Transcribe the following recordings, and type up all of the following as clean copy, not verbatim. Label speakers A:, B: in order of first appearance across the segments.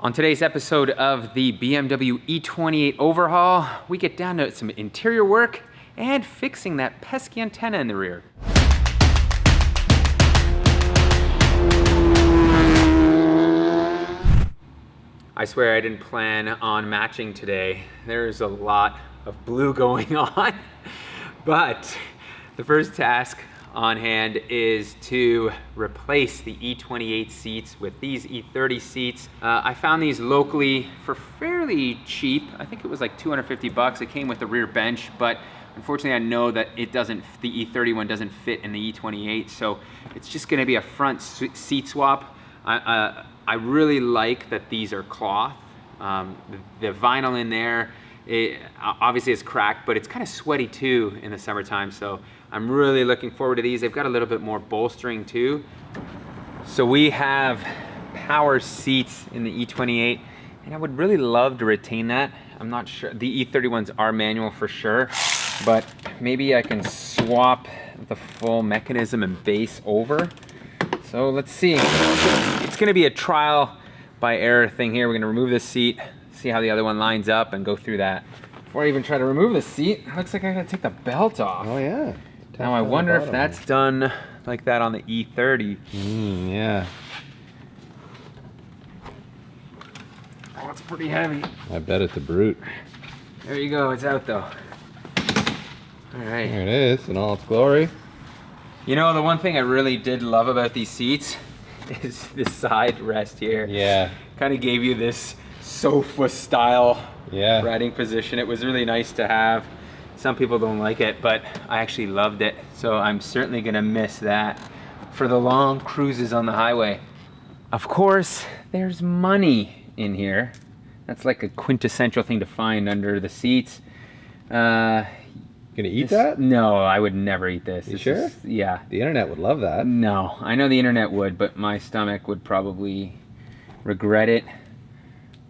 A: On today's episode of the BMW E28 overhaul, we get down to some interior work and fixing that pesky antenna in the rear. I swear I didn't plan on matching today. There's a lot of blue going on, but the first task on hand is to replace the E28 seats with these E30 seats. I found these locally for fairly cheap. I think it was like 250 bucks. It came with the rear bench, but unfortunately I know that the E30 one doesn't fit in the E28, so it's just gonna be a front seat swap. I really like that these are cloth. The vinyl in there, obviously it's cracked, but it's kind of sweaty too in the summertime, so I'm really looking forward to these. They've got a little bit more bolstering too. So we have power seats in the E28, and I would really love to retain that. I'm not sure, the E30 ones are manual for sure, but maybe I can swap the full mechanism and base over. So let's see. It's gonna be a trial by error thing here. We're gonna remove this seat, see how the other one lines up, and go through that. Before I even try to remove the seat, it looks like I gotta take the belt off.
B: Oh yeah.
A: Now I wonder if that's done like that on the E30.
B: Yeah.
A: Oh, it's pretty heavy.
B: I bet it's a brute.
A: There you go, it's out though. All right.
B: There it is in all its glory.
A: You know, the one thing I really did love about these seats is this side rest here.
B: Yeah.
A: Kind of gave you this sofa style riding position. It was really nice to have. Some people don't like it, but I actually loved it. So I'm certainly gonna miss that for the long cruises on the highway. Of course, there's money in here. That's like a quintessential thing to find under the seats.
B: Gonna eat that?
A: No, I would never eat this.
B: You sure?
A: Yeah.
B: The internet would love that.
A: No, I know the internet would, but my stomach would probably regret it.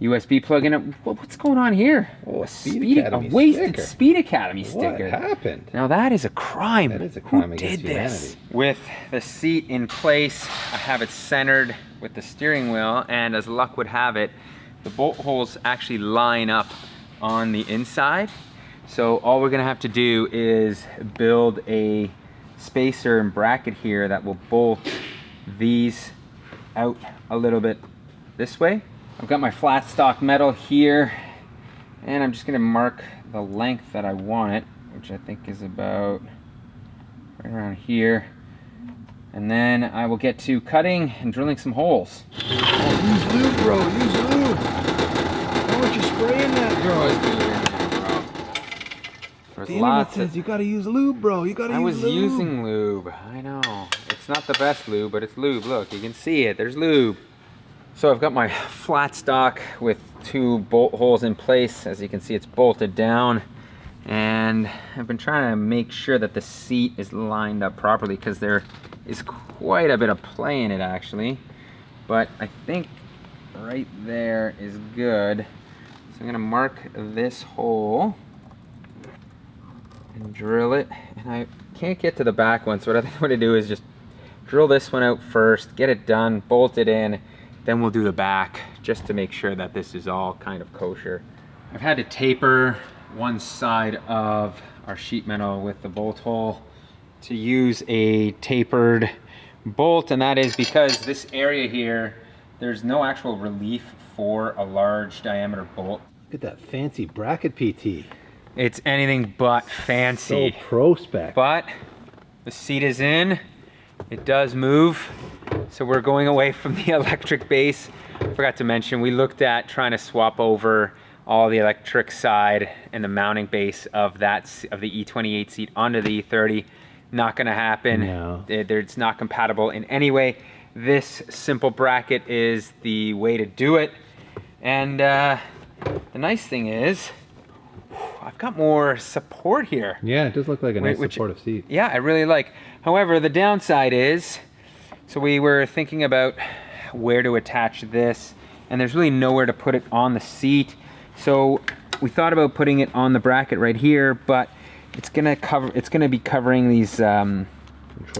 A: USB plug in. What's going on here?
B: Oh, a
A: wasted Speed Academy sticker.
B: What happened?
A: Now that is a crime.
B: That is a crime
A: Who
B: against
A: did this?
B: humanity.
A: With the seat in place, I have it centered with the steering wheel, and as luck would have it, the bolt holes actually line up on the inside. So all we're gonna have to do is build a spacer and bracket here that will bolt these out a little bit this way. I've got my flat stock metal here, and I'm just gonna mark the length that I want it, which I think is about right around here. And then I will get to cutting and drilling some holes.
B: Oh, use lube, bro, use lube. Why aren't you spraying that, bro?
A: There's lots
B: says you gotta use lube, bro. You gotta use lube.
A: I was using lube, I know. It's not the best lube, but it's lube. Look, you can see it, there's lube. So I've got my flat stock with 2 bolt holes in place. As you can see, it's bolted down. And I've been trying to make sure that the seat is lined up properly because there is quite a bit of play in it actually. But I think right there is good. So I'm gonna mark this hole and drill it. And I can't get to the back one, so what I think I'm gonna do is just drill this one out first, get it done, bolt it in, then we'll do the back just to make sure that this is all kind of kosher. I've had to taper one side of our sheet metal with the bolt hole to use a tapered bolt, and that is because this area here, there's no actual relief for a large diameter bolt.
B: Look at that fancy bracket PT.
A: It's anything but fancy.
B: So pro spec.
A: But the seat is in, it does move. So we're going away from the electric base. Forgot to mention, we looked at trying to swap over all the electric side and the mounting base of the E28 seat onto the E30. Not gonna happen.
B: No.
A: It's not compatible in any way. This simple bracket is the way to do it. And the nice thing is, I've got more support here.
B: Yeah, it does look like a nice supportive seat.
A: Yeah, I really like. However, the downside is, so we were thinking about where to attach this, and there's really nowhere to put it on the seat. So we thought about putting it on the bracket right here, but it's gonna be covering these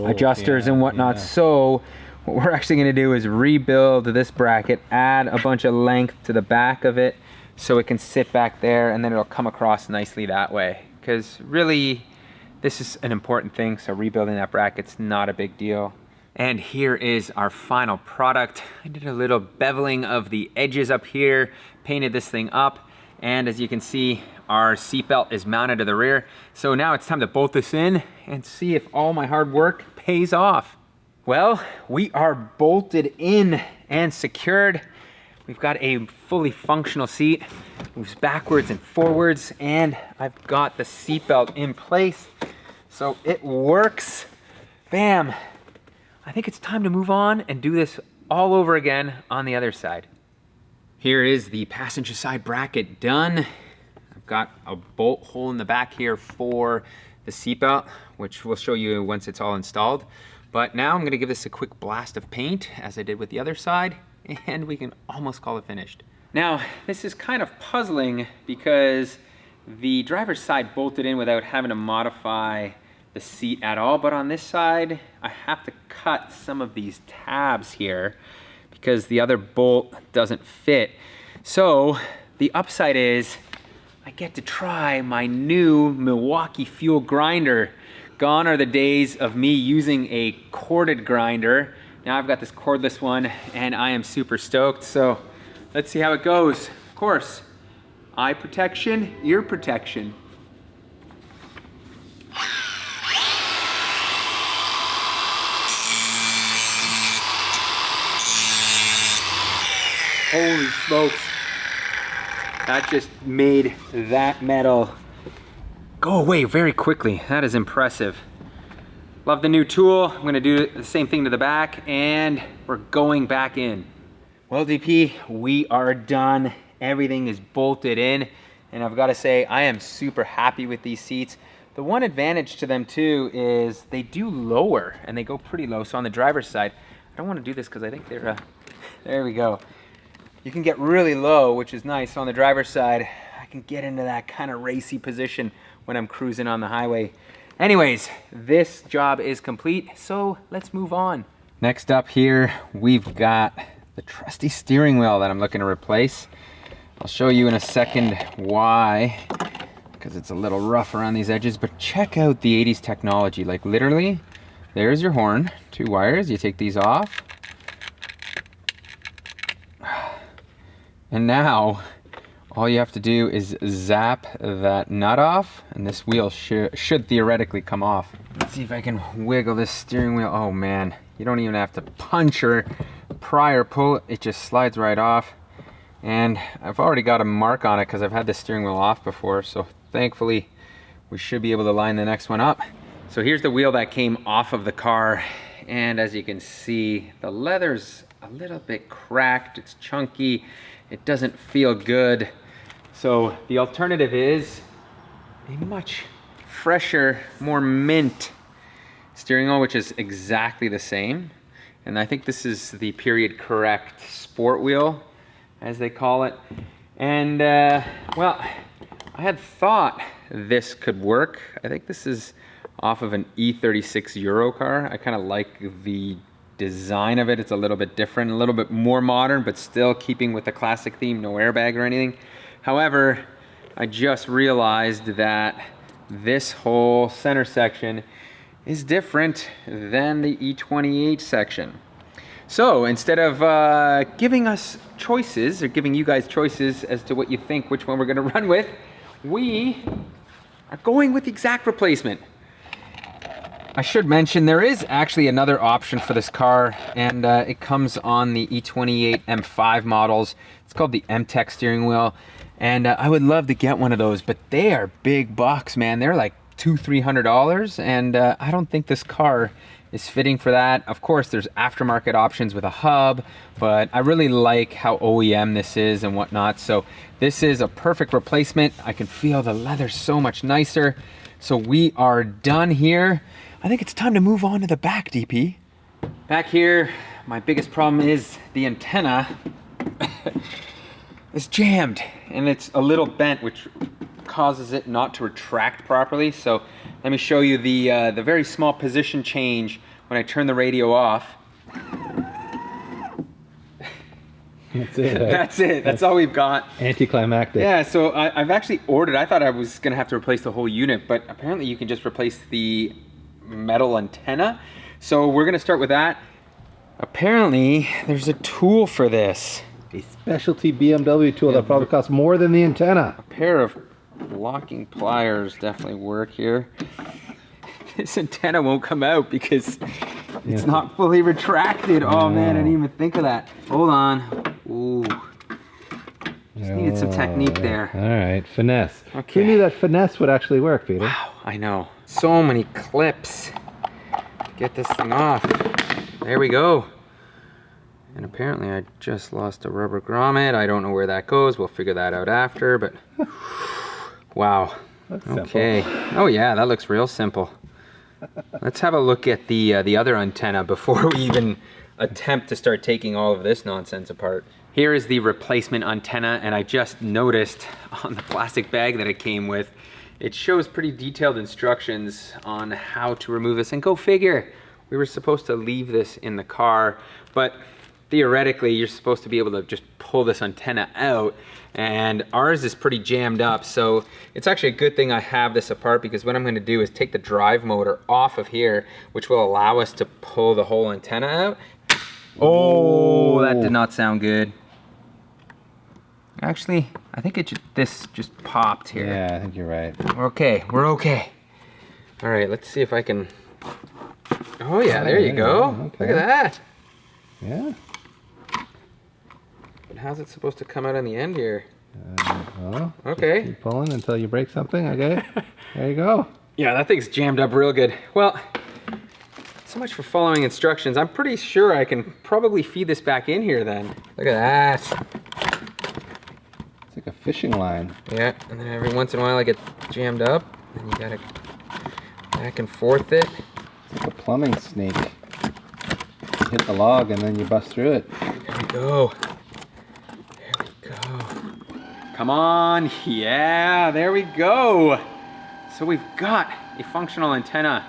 A: adjusters and whatnot. So what we're actually gonna do is rebuild this bracket, add a bunch of length to the back of it so it can sit back there, and then it'll come across nicely that way. Because really, this is an important thing, so rebuilding that bracket's not a big deal. And here is our final product. I did a little beveling of the edges up here, painted this thing up, and as you can see, our seatbelt is mounted to the rear. So now it's time to bolt this in and see if all my hard work pays off. Well, we are bolted in and secured. We've got a fully functional seat, moves backwards and forwards, and I've got the seatbelt in place. So it works. Bam. I think it's time to move on and do this all over again on the other side. Here is the passenger side bracket done. I've got a bolt hole in the back here for the seatbelt, which we'll show you once it's all installed. But now I'm gonna give this a quick blast of paint, as I did with the other side, and we can almost call it finished. Now, this is kind of puzzling because the driver's side bolted in without having to modify the seat at all, but on this side, I have to cut some of these tabs here because the other bolt doesn't fit. So the upside is I get to try my new Milwaukee fuel grinder. Gone are the days of me using a corded grinder. Now I've got this cordless one and I am super stoked. So let's see how it goes. Of course, eye protection, ear protection. Holy smokes. That just made that metal go away very quickly. That is impressive. Love the new tool. I'm gonna do the same thing to the back and we're going back in. Well, DP, we are done. Everything is bolted in and I've gotta say, I am super happy with these seats. The one advantage to them too is they do lower and they go pretty low. So on the driver's side, I don't wanna do this because I think they're, there we go. You can get really low, which is nice. So on the driver's side, I can get into that kind of racy position when I'm cruising on the highway. Anyways, this job is complete, so let's move on. Next up here, we've got the trusty steering wheel that I'm looking to replace. I'll show you in a second why, because it's a little rough around these edges, but check out the 80s technology. Like literally, there's your horn, 2 wires, you take these off. And now, all you have to do is zap that nut off, and this wheel should theoretically come off. Let's see if I can wiggle this steering wheel. Oh man, you don't even have to punch or pry or pull, it just slides right off. And I've already got a mark on it because I've had the steering wheel off before, so thankfully we should be able to line the next one up. So here's the wheel that came off of the car, and as you can see, the leather's a little bit cracked, it's chunky, it doesn't feel good. So the alternative is a much fresher, more mint steering wheel, which is exactly the same. And I think this is the period correct sport wheel, as they call it. And well, I had thought this could work. I think this is off of an E36 Euro car. I kind of like the design of it. It's a little bit different, a little bit more modern, but still keeping with the classic theme, no airbag or anything. However, I just realized that this whole center section is different than the E28 section. So instead of giving us choices, or giving you guys choices as to what you think, which one we're gonna run with, we are going with the exact replacement. I should mention there is actually another option for this car, and it comes on the E28 M5 models. It's called the M-Tech steering wheel, and I would love to get one of those, but they are big bucks, man. They're like $200-300, and I don't think this car is fitting for that. Of course, there's aftermarket options with a hub, but I really like how OEM this is and whatnot, so this is a perfect replacement. I can feel the leather so much nicer. So we are done here. I think it's time to move on to the back, DP. Back here, my biggest problem is the antenna is jammed and it's a little bent, which causes it not to retract properly. So let me show you the very small position change when I turn the radio off.
B: That's it.
A: That's it. That's all we've got.
B: Anticlimactic.
A: Yeah, so I've actually ordered, I thought I was gonna have to replace the whole unit, but apparently you can just replace the metal antenna. So we're gonna start with that. Apparently there's a tool for this.
B: A specialty BMW tool that probably costs more than the antenna.
A: A pair of locking pliers definitely work here. This antenna won't come out because it's not fully retracted. Oh man, I didn't even think of that. Hold on. Ooh. Just needed some technique there.
B: All right, finesse.
A: Okay.
B: Who knew that finesse would actually work, Peter?
A: Wow, I know. So many clips to get this thing off. There we go. And apparently I just lost a rubber grommet. I don't know where that goes. We'll figure that out after, but wow.
B: That's
A: okay.
B: simple.
A: Oh yeah, that looks real simple. Let's have a look at the other antenna before we even attempt to start taking all of this nonsense apart. Here is the replacement antenna, and I just noticed on the plastic bag that it came with, it shows pretty detailed instructions on how to remove this. And go figure, we were supposed to leave this in the car, but theoretically you're supposed to be able to just pull this antenna out, and ours is pretty jammed up, so it's actually a good thing I have this apart, because what I'm going to do is take the drive motor off of here, which will allow us to pull the whole antenna out. Oh, that did not sound good. Actually, I think this just popped here.
B: Yeah, I think you're right.
A: We're okay. All right, let's see if I can. Oh yeah, there you go.
B: Okay.
A: Look at that.
B: Yeah.
A: But how's it supposed to come out on the end here?
B: Well,
A: Okay.
B: keep pulling until you break something, okay? There you go.
A: Yeah, that thing's jammed up real good. Well, so much for following instructions. I'm pretty sure I can probably feed this back in here then. Look at that.
B: It's like a fishing line.
A: Yeah, and then every once in a while I get jammed up, and you gotta back and forth it.
B: It's like a plumbing snake. You hit the log and then you bust through it.
A: There we go. There we go. Come on. Yeah, there we go. So we've got a functional antenna.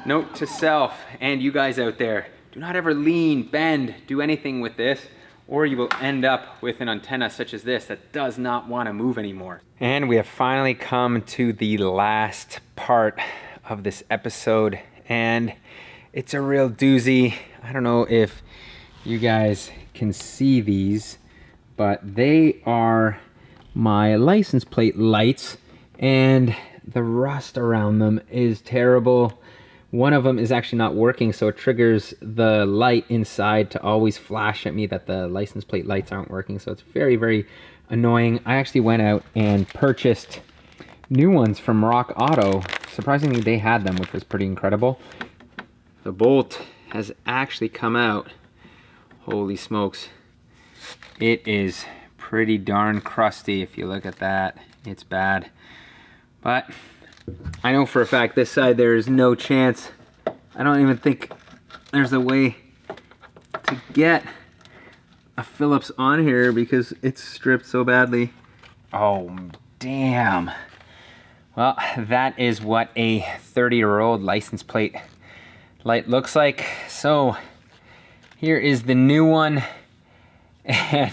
A: Note to self and you guys out there, do not ever lean, bend, do anything with this, or you will end up with an antenna such as this that does not want to move anymore. And we have finally come to the last part of this episode, and it's a real doozy. I don't know if you guys can see these, but they are my license plate lights, and the rust around them is terrible. One of them is actually not working, so it triggers the light inside to always flash at me that the license plate lights aren't working, so it's very, very annoying. I actually went out and purchased new ones from Rock Auto. Surprisingly, they had them, which was pretty incredible. The bolt has actually come out. Holy smokes. It is pretty darn crusty if you look at that. It's bad. But I know for a fact this side there is no chance. I don't even think there's a way to get a Phillips on here because it's stripped so badly. Oh, damn. Well, that is what a 30-year-old license plate light looks like. So here is the new one, and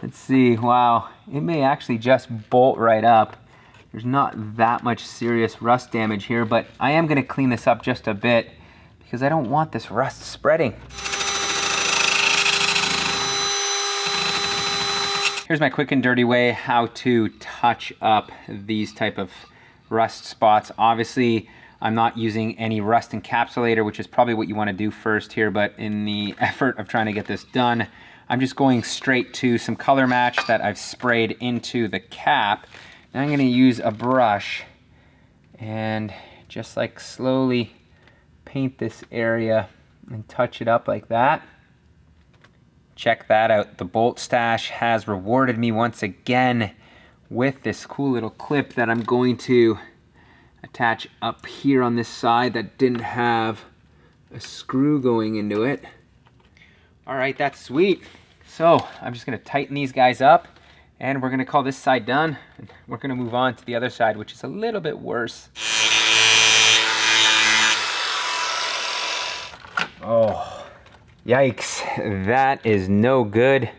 A: let's see. Wow, it may actually just bolt right up. There's not that much serious rust damage here, but I am going to clean this up just a bit because I don't want this rust spreading. Here's my quick and dirty way how to touch up these type of rust spots. Obviously, I'm not using any rust encapsulator, which is probably what you want to do first here, but in the effort of trying to get this done, I'm just going straight to some color match that I've sprayed into the cap. Now I'm going to use a brush and just like slowly paint this area and touch it up like that. Check that out. The Bolt Stash has rewarded me once again with this cool little clip that I'm going to attach up here on this side that didn't have a screw going into it. All right, that's sweet. So I'm just going to tighten these guys up, and we're going to call this side done. And we're going to move on to the other side, which is a little bit worse. Oh, Yikes, that is no good.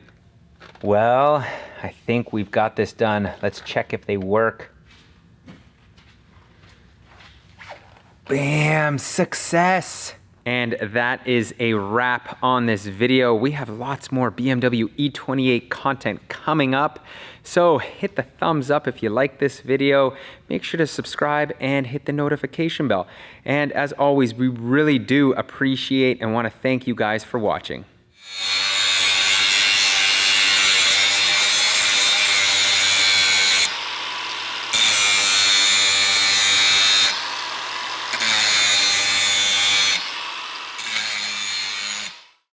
A: Well, I think we've got this done. Let's check if they work. Bam, success. And that is a wrap on this video. We have lots more BMW E28 content coming up. So hit the thumbs up if you like this video. Make sure to subscribe and hit the notification bell. And as always, we really do appreciate and want to thank you guys for watching.